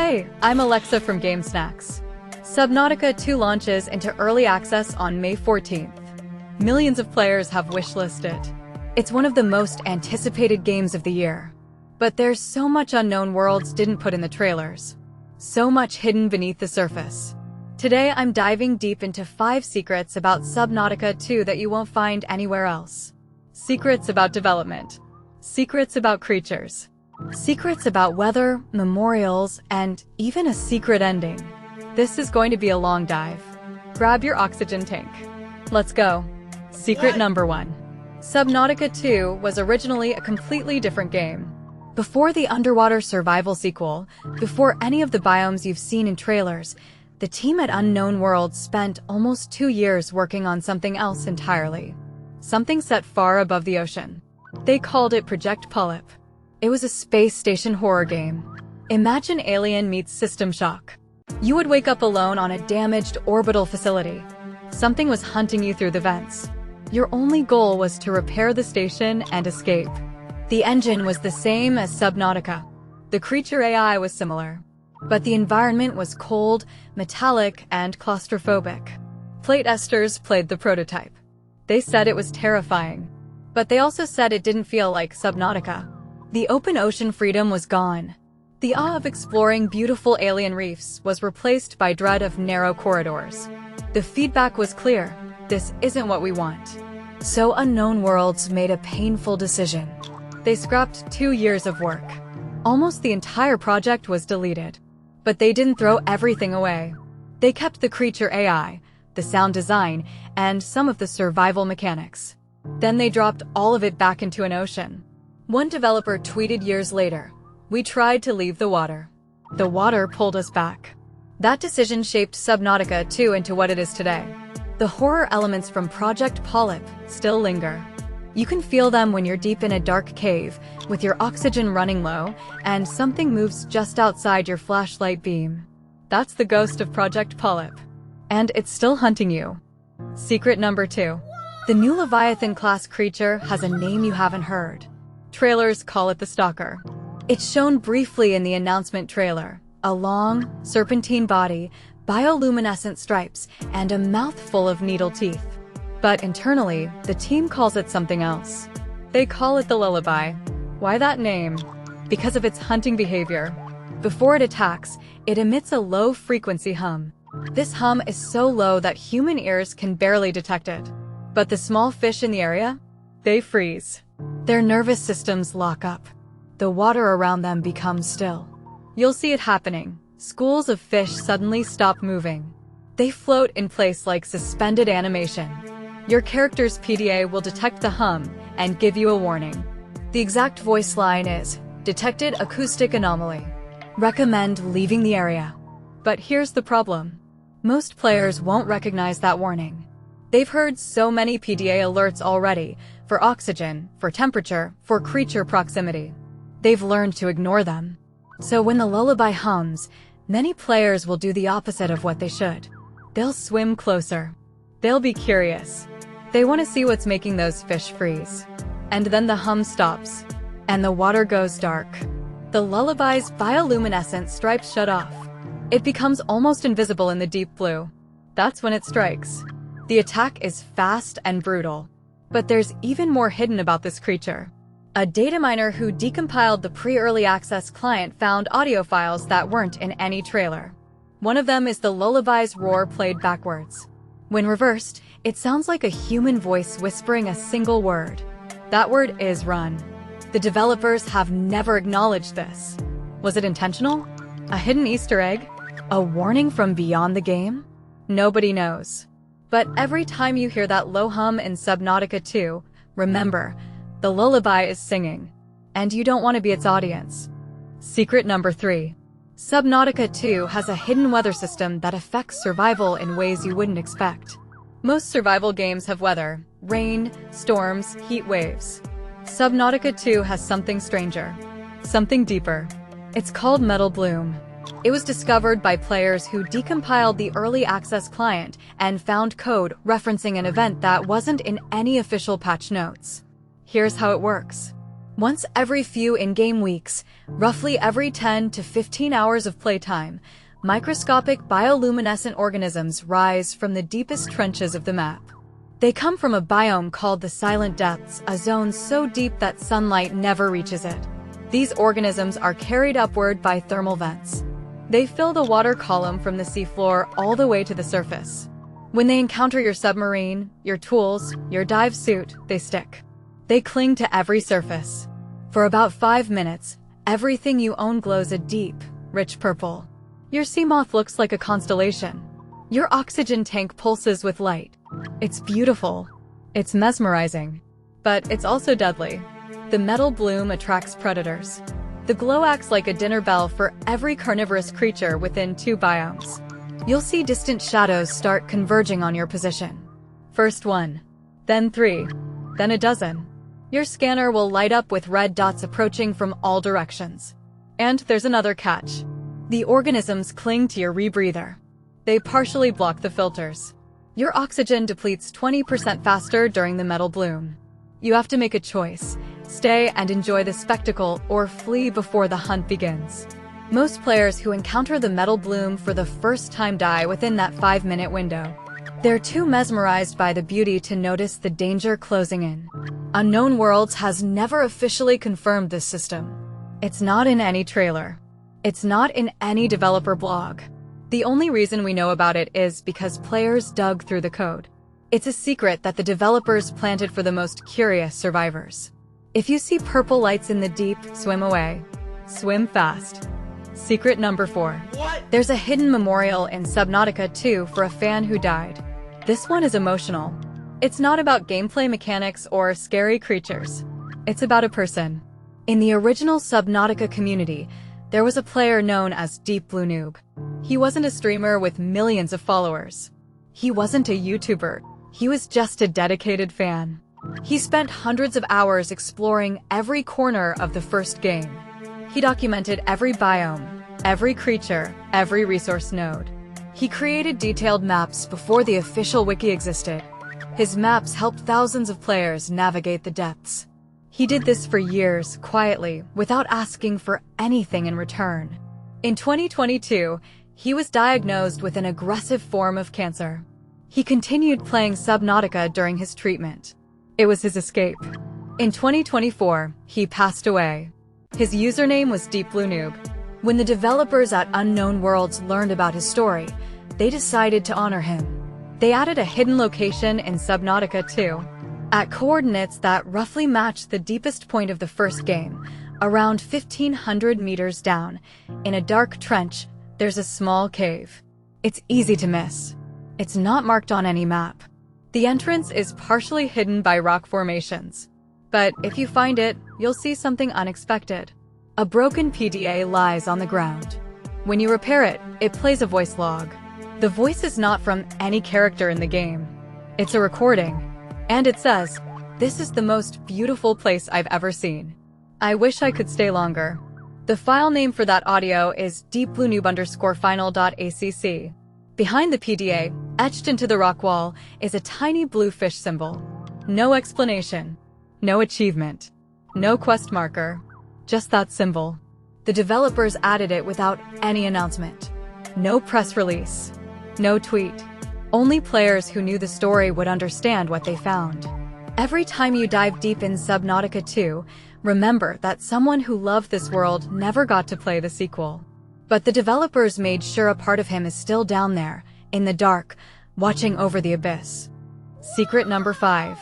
Hey, I'm Alexa from Game Snacks. Subnautica 2 launches into early access on May 14th. Millions of players have wishlisted it. It's one of the most anticipated games of the year. But there's so much unknown worlds didn't put in the trailers. So much hidden beneath the surface. Today I'm diving deep into 5 secrets about Subnautica 2 that you won't find anywhere else. Secrets about development. Secrets about creatures. Secrets about weather, memorials, and even a secret ending. This is going to be a long dive. Grab your oxygen tank. Let's go. Secret number 1. Subnautica 2 was originally a completely different game. Before the underwater survival sequel, before any of the biomes you've seen in trailers, the team at Unknown Worlds spent almost 2 years working on something else entirely. Something set far above the ocean. They called it Project Polyp. It was a space station horror game. Imagine Alien meets System Shock. You would wake up alone on a damaged orbital facility. Something was hunting you through the vents. Your only goal was to repair the station and escape. The engine was the same as Subnautica. The creature AI was similar. But the environment was cold, metallic, and claustrophobic. Plate Esters played the prototype. They said it was terrifying. But they also said it didn't feel like Subnautica. The open ocean freedom was gone. The awe of exploring beautiful alien reefs was replaced by dread of narrow corridors. The feedback was clear. This isn't what we want. So Unknown Worlds made a painful decision. They scrapped 2 years of work. Almost the entire project was deleted. But they didn't throw everything away. They kept the creature AI, the sound design, and some of the survival mechanics. Then they dropped all of it back into an ocean. One developer tweeted years later, "We tried to leave the water. The water pulled us back." That decision shaped Subnautica 2 into what it is today. The horror elements from Project Polyp still linger. You can feel them when you're deep in a dark cave, with your oxygen running low, and something moves just outside your flashlight beam. That's the ghost of Project Polyp. And it's still hunting you. Secret number 2. The new leviathan class creature has a name you haven't heard. Trailers call it the Stalker. It's shown briefly in the announcement trailer. A long, serpentine body, bioluminescent stripes, and a mouth full of needle teeth. But internally, the team calls it something else. They call it the Lullaby. Why that name? Because of its hunting behavior. Before it attacks, it emits a low-frequency hum. This hum is so low that human ears can barely detect it. But the small fish in the area? They freeze. Their nervous systems lock up. The water around them becomes still. You'll see it happening. Schools of fish suddenly stop moving. They float in place like suspended animation. Your character's PDA will detect the hum and give you a warning. The exact voice line is, "Detected acoustic anomaly. Recommend leaving the area." But here's the problem. Most players won't recognize that warning. They've heard so many PDA alerts already, for oxygen, for temperature, for creature proximity. They've learned to ignore them. So when the lullaby hums, many players will do the opposite of what they should. They'll swim closer. They'll be curious. They want to see what's making those fish freeze. And then the hum stops, and the water goes dark. The lullaby's bioluminescent stripes shut off. It becomes almost invisible in the deep blue. That's when it strikes. The attack is fast and brutal. But there's even more hidden about this creature. A data miner who decompiled the pre-early access client found audio files that weren't in any trailer. One of them is the lullaby's roar played backwards. When reversed, it sounds like a human voice whispering a single word. That word is run. The developers have never acknowledged this. Was it intentional? A hidden Easter egg? A warning from beyond the game? Nobody knows. But every time you hear that low hum in Subnautica 2, remember, the lullaby is singing. And you don't want to be its audience. Secret number 3. Subnautica 2 has a hidden weather system that affects survival in ways you wouldn't expect. Most survival games have weather: rain, storms, heat waves. Subnautica 2 has something stranger. Something deeper. It's called Metal Bloom. It was discovered by players who decompiled the early access client and found code referencing an event that wasn't in any official patch notes. Here's how it works. Once every few in-game weeks, roughly every 10 to 15 hours of playtime, microscopic bioluminescent organisms rise from the deepest trenches of the map. They come from a biome called the Silent Depths, a zone so deep that sunlight never reaches it. These organisms are carried upward by thermal vents. They fill the water column from the seafloor all the way to the surface. When they encounter your submarine, your tools, your dive suit, they stick. They cling to every surface. For about 5 minutes, everything you own glows a deep, rich purple. Your sea moth looks like a constellation. Your oxygen tank pulses with light. It's beautiful. It's mesmerizing. But it's also deadly. The metal bloom attracts predators. The glow acts like a dinner bell for every carnivorous creature within 2 biomes. You'll see distant shadows start converging on your position. First 1, then 3, then a dozen. Your scanner will light up with red dots approaching from all directions. And there's another catch. The organisms cling to your rebreather. They partially block the filters. Your oxygen depletes 20% faster during the metal bloom. You have to make a choice. Stay and enjoy the spectacle or flee before the hunt begins. Most players who encounter the metal bloom for the first time die within that 5-minute window. They're too mesmerized by the beauty to notice the danger closing in. Unknown Worlds has never officially confirmed this system. It's not in any trailer. It's not in any developer blog. The only reason we know about it is because players dug through the code. It's a secret that the developers planted for the most curious survivors. If you see purple lights in the deep, swim away. Swim fast. Secret number 4. What? There's a hidden memorial in Subnautica 2 for a fan who died. This one is emotional. It's not about gameplay mechanics or scary creatures. It's about a person. In the original Subnautica community, there was a player known as Deep Blue Noob. He wasn't a streamer with millions of followers. He wasn't a YouTuber. He was just a dedicated fan. He spent hundreds of hours exploring every corner of the first game. He documented every biome, every creature, every resource node. He created detailed maps before the official wiki existed. His maps helped thousands of players navigate the depths. He did this for years, quietly, without asking for anything in return. In 2022, he was diagnosed with an aggressive form of cancer. He continued playing Subnautica during his treatment. It was his escape. In 2024, he passed away. His username was Deep Blue Noob. When the developers at Unknown Worlds learned about his story, they decided to honor him. They added a hidden location in Subnautica 2, at coordinates that roughly matched the deepest point of the first game, around 1,500 meters down. In a dark trench, there's a small cave. It's easy to miss. It's not marked on any map. The entrance is partially hidden by rock formations. But if you find it, you'll see something unexpected. A broken PDA lies on the ground. When you repair it, it plays a voice log. The voice is not from any character in the game. It's a recording. And it says, "This is the most beautiful place I've ever seen. I wish I could stay longer." The file name for that audio is deepbluenoob_final.acc. Behind the PDA, etched into the rock wall, is a tiny blue fish symbol. No explanation. No achievement. No quest marker. Just that symbol. The developers added it without any announcement. No press release. No tweet. Only players who knew the story would understand what they found. Every time you dive deep in Subnautica 2, remember that someone who loved this world never got to play the sequel. But the developers made sure a part of him is still down there, in the dark, watching over the abyss. Secret number 5.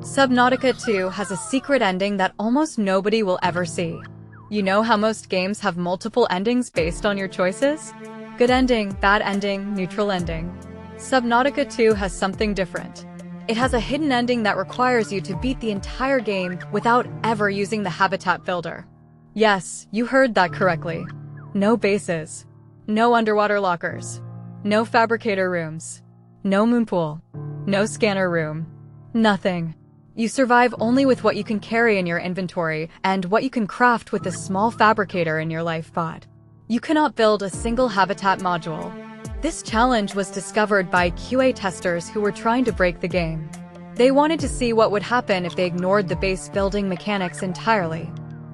Subnautica 2 has a secret ending that almost nobody will ever see. You know how most games have multiple endings based on your choices? Good ending, bad ending, neutral ending. Subnautica 2 has something different. It has a hidden ending that requires you to beat the entire game without ever using the habitat builder. Yes, you heard that correctly. No bases. No underwater lockers. No fabricator rooms. No moon pool. No scanner room. Nothing. You survive only with what you can carry in your inventory and what you can craft with the small fabricator in your life pod. You cannot build a single habitat module. This challenge was discovered by QA testers who were trying to break the game. They wanted to see what would happen if they ignored the base building mechanics entirely.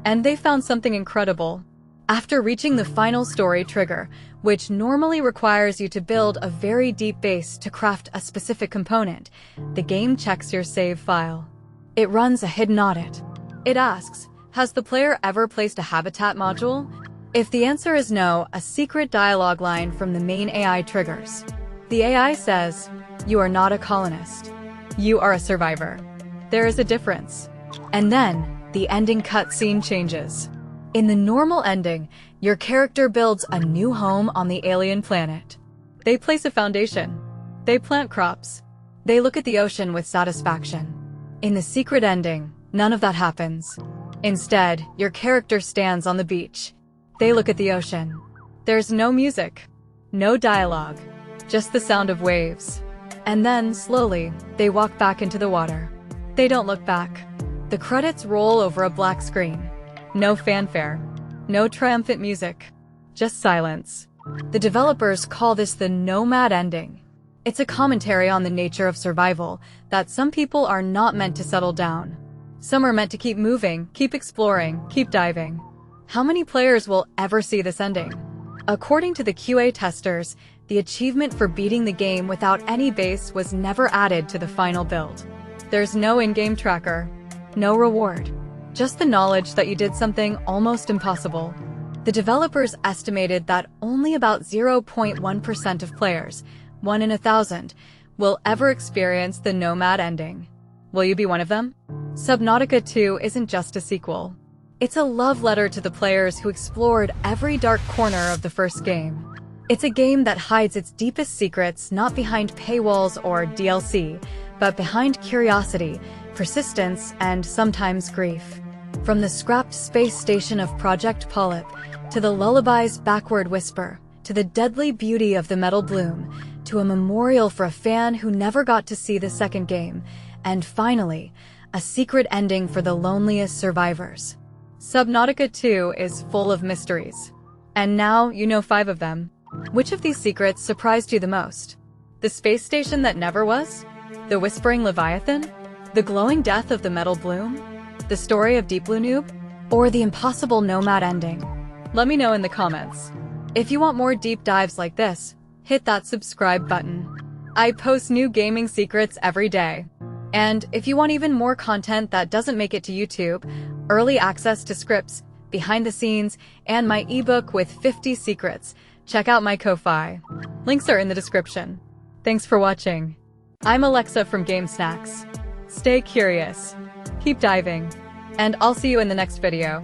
And they found something incredible. After reaching the final story trigger, which normally requires you to build a very deep base to craft a specific component, the game checks your save file. It runs a hidden audit. It asks, has the player ever placed a habitat module? If the answer is no, a secret dialogue line from the main AI triggers. The AI says, you are not a colonist. You are a survivor. There is a difference. And then, the ending cutscene changes. In the normal ending, your character builds a new home on the alien planet. They place a foundation. They plant crops. They look at the ocean with satisfaction. In the secret ending, none of that happens. Instead, your character stands on the beach. They look at the ocean. There's no music, no dialogue, just the sound of waves. And then, slowly, they walk back into the water. They don't look back. The credits roll over a black screen. No fanfare. No triumphant music. Just silence. The developers call this the Nomad ending. It's a commentary on the nature of survival, that some people are not meant to settle down. Some are meant to keep moving, keep exploring, keep diving. How many players will ever see this ending? According to the QA testers, the achievement for beating the game without any base was never added to the final build. There's no in-game tracker, no reward, just the knowledge that you did something almost impossible. The developers estimated that only about 0.1% of players, 1 in 1,000, will ever experience the Nomad ending. Will you be one of them? Subnautica 2 isn't just a sequel. It's a love letter to the players who explored every dark corner of the first game. It's a game that hides its deepest secrets not behind paywalls or DLC, but behind curiosity, persistence, and sometimes grief. From the scrapped space station of Project Polyp, to the Lullaby's backward whisper, to the deadly beauty of the metal bloom, to a memorial for a fan who never got to see the second game, and finally, a secret ending for the loneliest survivors. Subnautica 2 is full of mysteries. And now you know 5 of them. Which of these secrets surprised you the most? The space station that never was? The whispering leviathan? The glowing death of the metal bloom? The story of Deep Blue Noob? Or the impossible Nomad ending? Let me know in the comments. If you want more deep dives like this, hit that subscribe button. I post new gaming secrets every day. And if you want even more content that doesn't make it to YouTube, early access to scripts, behind the scenes, and my ebook with 50 secrets, check out my Ko-Fi. Links are in the description. Thanks for watching. I'm Alexa from Game Snacks. Stay curious, keep diving, and I'll see you in the next video.